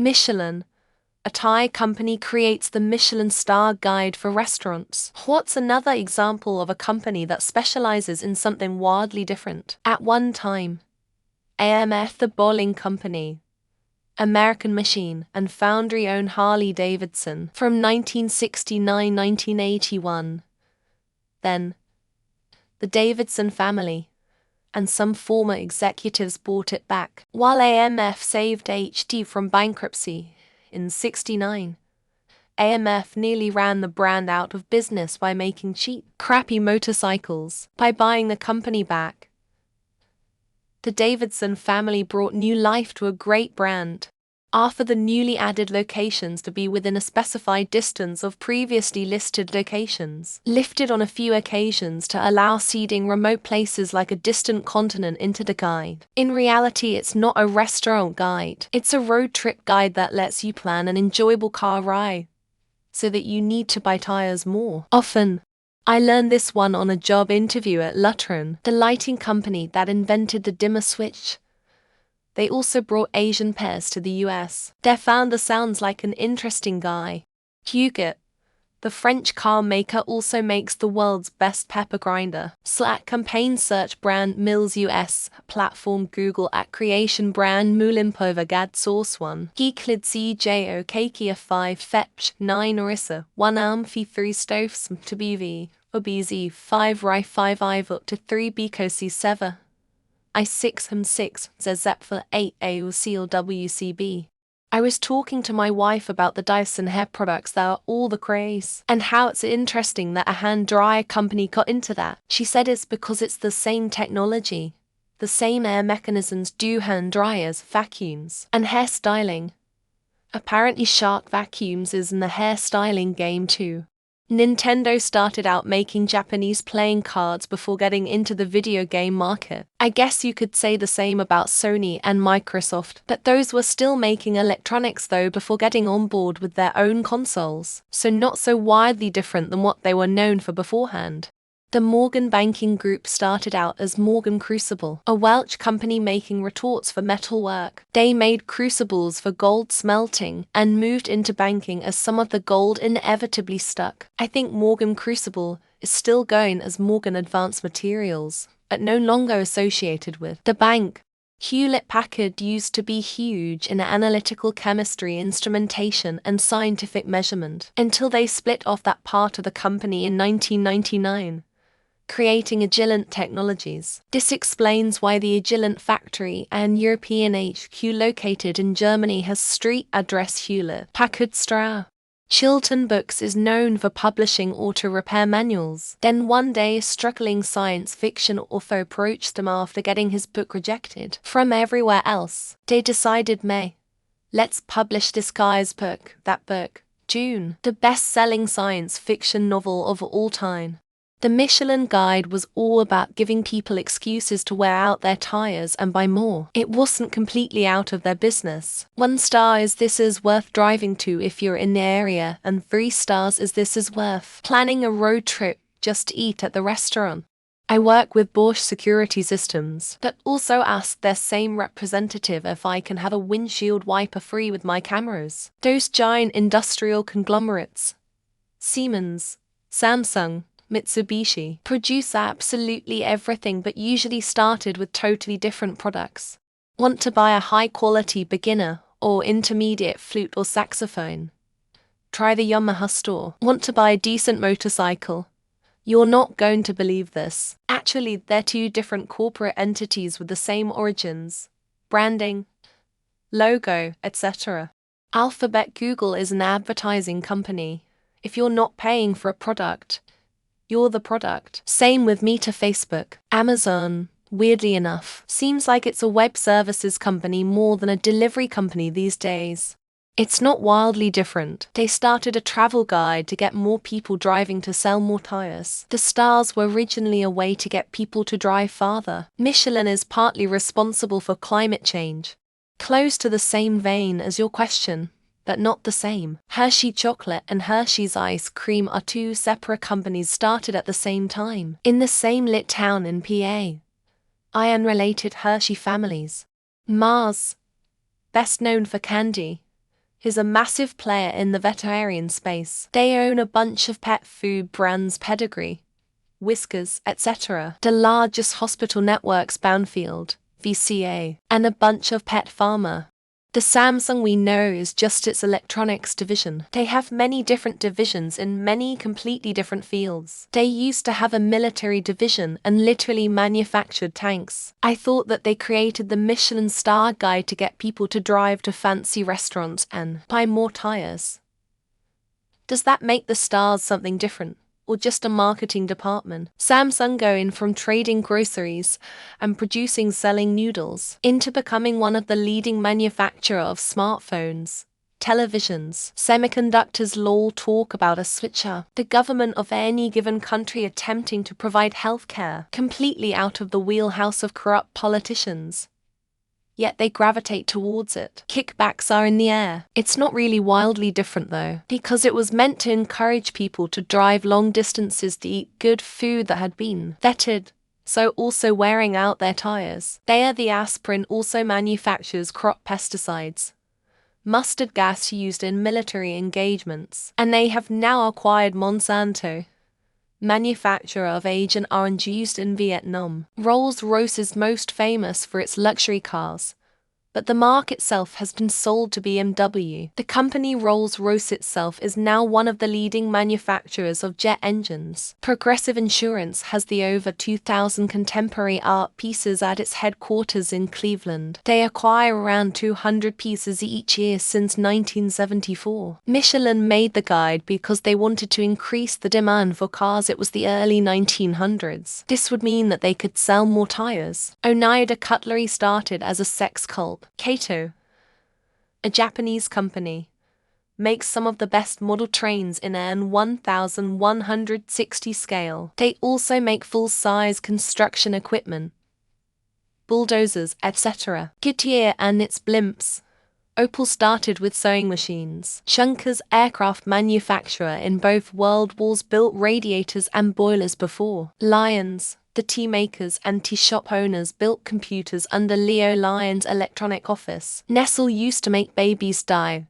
Michelin, a Thai company, creates the Michelin Star guide for restaurants. What's another example of a company that specializes in something wildly different? At one time, AMF, the bowling company, American Machine and Foundry owned Harley-Davidson from 1969–1981. Then, the Davidson family and some former executives bought it back, while AMF saved HT from bankruptcy in '69. AMF nearly ran the brand out of business by making cheap, crappy motorcycles. By buying the company back, the Davidson family brought new life to a great brand. Offer the newly added locations to be within a specified distance of previously listed locations, lifted on a few occasions to allow seeding remote places like a distant continent into the guide. In reality, it's not a restaurant guide. It's a road trip guide that lets you plan an enjoyable car ride, so that you need to buy tires more often. I learned this one on a job interview at Lutron, the lighting company that invented the dimmer switch. They also brought Asian pairs to the US. Their founder sounds like an interesting guy. Huguet, the French car maker, also makes the world's best pepper grinder. Slack campaign search brand Mills US, platform Google at creation brand Moulin Gad Source 1. Geeklid CJO Kakia 5 Fetch 9 Orissa 1 Amphi 3 Stoves to BV OBZ 5 Rai 5 IV up to 3 Biko C7 I6 6 Zephyr 8 AUCL WCB. I was talking to my wife about the Dyson hair products that are all the craze, and how it's interesting that a hand dryer company got into that. She said it's because it's the same technology. The same air mechanisms do hand dryers, vacuums, and hair styling. Apparently Shark Vacuums is in the hair styling game too. Nintendo started out making Japanese playing cards before getting into the video game market. I guess you could say the same about Sony and Microsoft, but those were still making electronics though before getting on board with their own consoles, so not so wildly different than what they were known for beforehand. The Morgan Banking Group started out as Morgan Crucible, a Welsh company making retorts for metalwork. They made crucibles for gold smelting and moved into banking as some of the gold inevitably stuck. I think Morgan Crucible is still going as Morgan Advanced Materials, but no longer associated with the bank. Hewlett-Packard used to be huge in analytical chemistry, instrumentation, and scientific measurement, until they split off that part of the company in 1999. Creating Agilent Technologies. This explains why the Agilent factory and European HQ located in Germany has street address Hewlett-Packard Stra. Chilton Books is known for publishing auto repair manuals. Then one day a struggling science fiction author approached them after getting his book rejected from everywhere else. They decided, let's publish this guy's book. That book, June, the best-selling science fiction novel of all time. The Michelin Guide was all about giving people excuses to wear out their tires and buy more. It wasn't completely out of their business. 1 star is this is worth driving to if you're in the area, and 3 stars is this is worth planning a road trip just to eat at the restaurant. I work with Bosch Security Systems, but also asked their same representative if I can have a windshield wiper free with my cameras. Those giant industrial conglomerates, Siemens, Samsung, Mitsubishi, produce absolutely everything but usually started with totally different products. Want to buy a high-quality beginner or intermediate flute or saxophone? Try the Yamaha store. Want to buy a decent motorcycle? You're not going to believe this. Actually, they're 2 different corporate entities with the same origins, branding, logo, etc. Alphabet Google is an advertising company. If you're not paying for a product, you're the product. Same with Meta Facebook. Amazon, weirdly enough, seems like it's a web services company more than a delivery company these days. It's not wildly different. They started a travel guide to get more people driving to sell more tires. The stars were originally a way to get people to drive farther. Michelin is partly responsible for climate change. Close to the same vein as your question, but not the same. Hershey Chocolate and Hershey's Ice Cream are 2 separate companies started at the same time, in the same lit town in PA. Iron-related Hershey families. Mars, best known for candy, is a massive player in the veterinarian space. They own a bunch of pet food brands, Pedigree, Whiskers, etc., the largest hospital networks, Banfield, VCA, and a bunch of pet pharma. The Samsung we know is just its electronics division. They have many different divisions in many completely different fields. They used to have a military division and literally manufactured tanks. I thought that they created the Michelin Star guide to get people to drive to fancy restaurants and buy more tires. Does that make the stars something different? Or just a marketing department? Samsung going from trading groceries and selling noodles into becoming one of the leading manufacturer of smartphones, televisions, semiconductors. Lol, talk about a switcher. The government of any given country attempting to provide healthcare completely out of the wheelhouse of corrupt politicians. Yet they gravitate towards it. Kickbacks are in the air. It's not really wildly different though, because it was meant to encourage people to drive long distances to eat good food that had been vetted, so also wearing out their tires. Bayer the aspirin also manufactures crop pesticides, mustard gas used in military engagements, and they have now acquired Monsanto, manufacturer of Agent Orange used in Vietnam. Rolls-Royce is most famous for its luxury cars, but the marque itself has been sold to BMW. The company Rolls-Royce itself is now one of the leading manufacturers of jet engines. Progressive Insurance has the over 2,000 contemporary art pieces at its headquarters in Cleveland. They acquire around 200 pieces each year since 1974. Michelin made the guide because they wanted to increase the demand for cars. It was the early 1900s. This would mean that they could sell more tires. Oneida Cutlery started as a sex cult. Kato, a Japanese company, makes some of the best model trains in an 1160 scale. They also make full-size construction equipment, bulldozers, etc. Goodyear and its blimps. Opel started with sewing machines. Junkers aircraft manufacturer in both world wars built radiators and boilers before. Lions, the tea makers and tea shop owners, built computers under Leo Lyon's electronic office. Nestle used to make babies dye.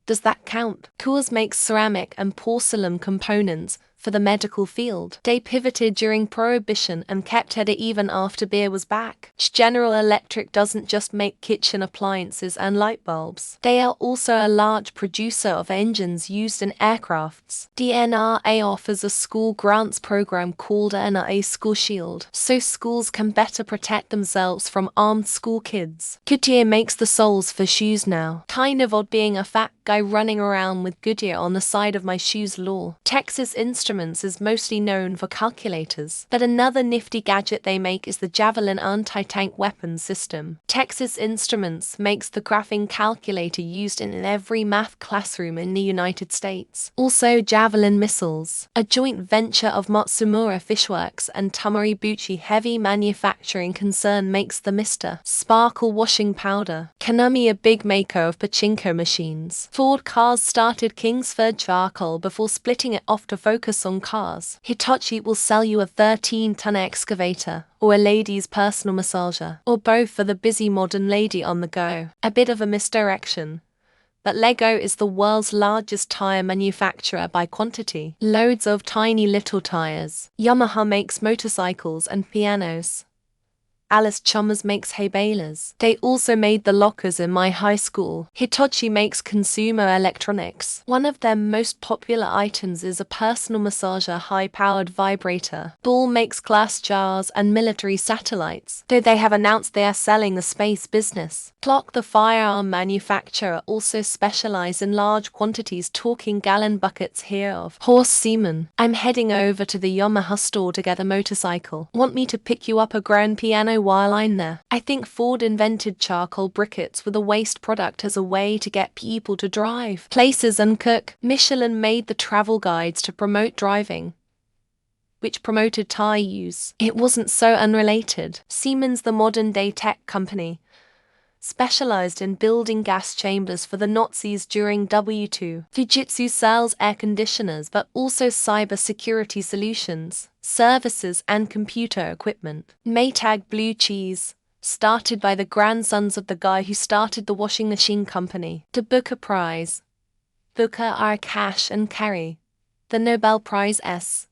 Does that count? Coors makes ceramic and porcelain components for the medical field. They pivoted during Prohibition and kept at it even after beer was back. General Electric doesn't just make kitchen appliances and light bulbs. They are also a large producer of engines used in aircrafts. The NRA offers a school grants program called NRA School Shield, so schools can better protect themselves from armed school kids. Goodyear makes the soles for shoes now. Kind of odd being a fat guy running around with Goodyear on the side of my shoes. Lol. Texas Instruments is mostly known for calculators, but another nifty gadget they make is the Javelin anti-tank weapons system. Texas Instruments makes the graphing calculator used in every math classroom in the United States. Also Javelin missiles, a joint venture of Matsumura Fishworks and Tamaribuchi heavy manufacturing concern, makes the Mr. Sparkle washing powder. Konami, a big maker of pachinko machines. Ford Cars started Kingsford charcoal before splitting it off to focus on cars. Hitachi will sell you a 13-ton excavator, or a lady's personal massager, or both for the busy modern lady on the go. A bit of a misdirection, but Lego is the world's largest tire manufacturer by quantity. Loads of tiny little tires. Yamaha makes motorcycles and pianos. Alice Chalmers makes hay balers. They also made the lockers in my high school. Hitachi makes consumer electronics. One of their most popular items is a personal massager high-powered vibrator. Ball makes glass jars and military satellites, though they have announced they are selling the space business. Glock, the firearm manufacturer, also specialize in large quantities, talking gallon buckets here of horse semen. I'm heading over to the Yamaha store to get a motorcycle. Want me to pick you up a grand piano while I'm there? I think Ford invented charcoal briquettes with a waste product as a way to get people to drive places and cook. Michelin made the travel guides to promote driving, which promoted tire use. It wasn't so unrelated. Siemens, the modern-day tech company, specialized in building gas chambers for the Nazis during W2. Fujitsu sells air conditioners but also cyber-security solutions, services and computer equipment. Maytag blue cheese, started by the grandsons of the guy who started the washing machine company. The Booker Prize. Booker are cash and carry. The Nobel Prize S.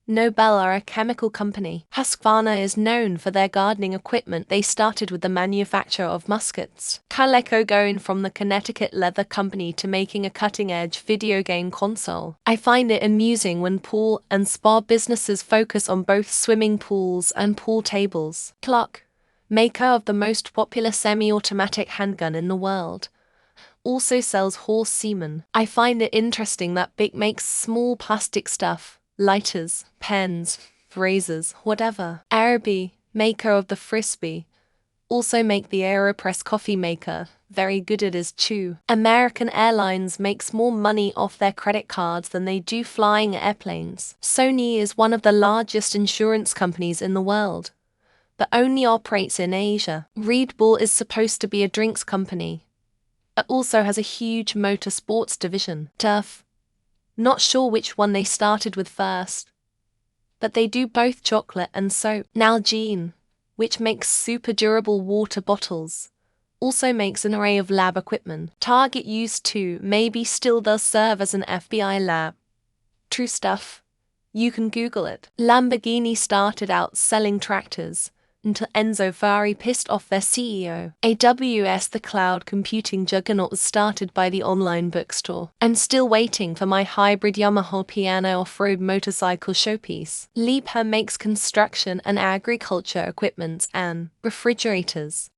Nobel are a chemical company. Husqvarna is known for their gardening equipment. They started with the manufacture of muskets. Coleco going from the Connecticut leather company to making a cutting-edge video game console. I find it amusing when pool and spa businesses focus on both swimming pools and pool tables. Glock, maker of the most popular semi-automatic handgun in the world, also sells horse semen. I find it interesting that Bic makes small plastic stuff, lighters, pens, razors, whatever. Araby, maker of the Frisbee, also make the AeroPress coffee maker, very good it is too. American Airlines makes more money off their credit cards than they do flying airplanes. Sony is one of the largest insurance companies in the world, but only operates in Asia. Red Bull is supposed to be a drinks company. It also has a huge motorsports division. Turf. Not sure which one they started with first, but they do both chocolate and soap. Nalgene, which makes super durable water bottles, also makes an array of lab equipment. Target used to, maybe still does serve as an FBI lab. True stuff. You can Google it. Lamborghini started out selling tractors until Enzo Ferrari pissed off their CEO. AWS, the cloud computing juggernaut, was started by the online bookstore. I'm still waiting for my hybrid Yamaha piano off-road motorcycle showpiece. Liebherr makes construction and agriculture equipment and refrigerators.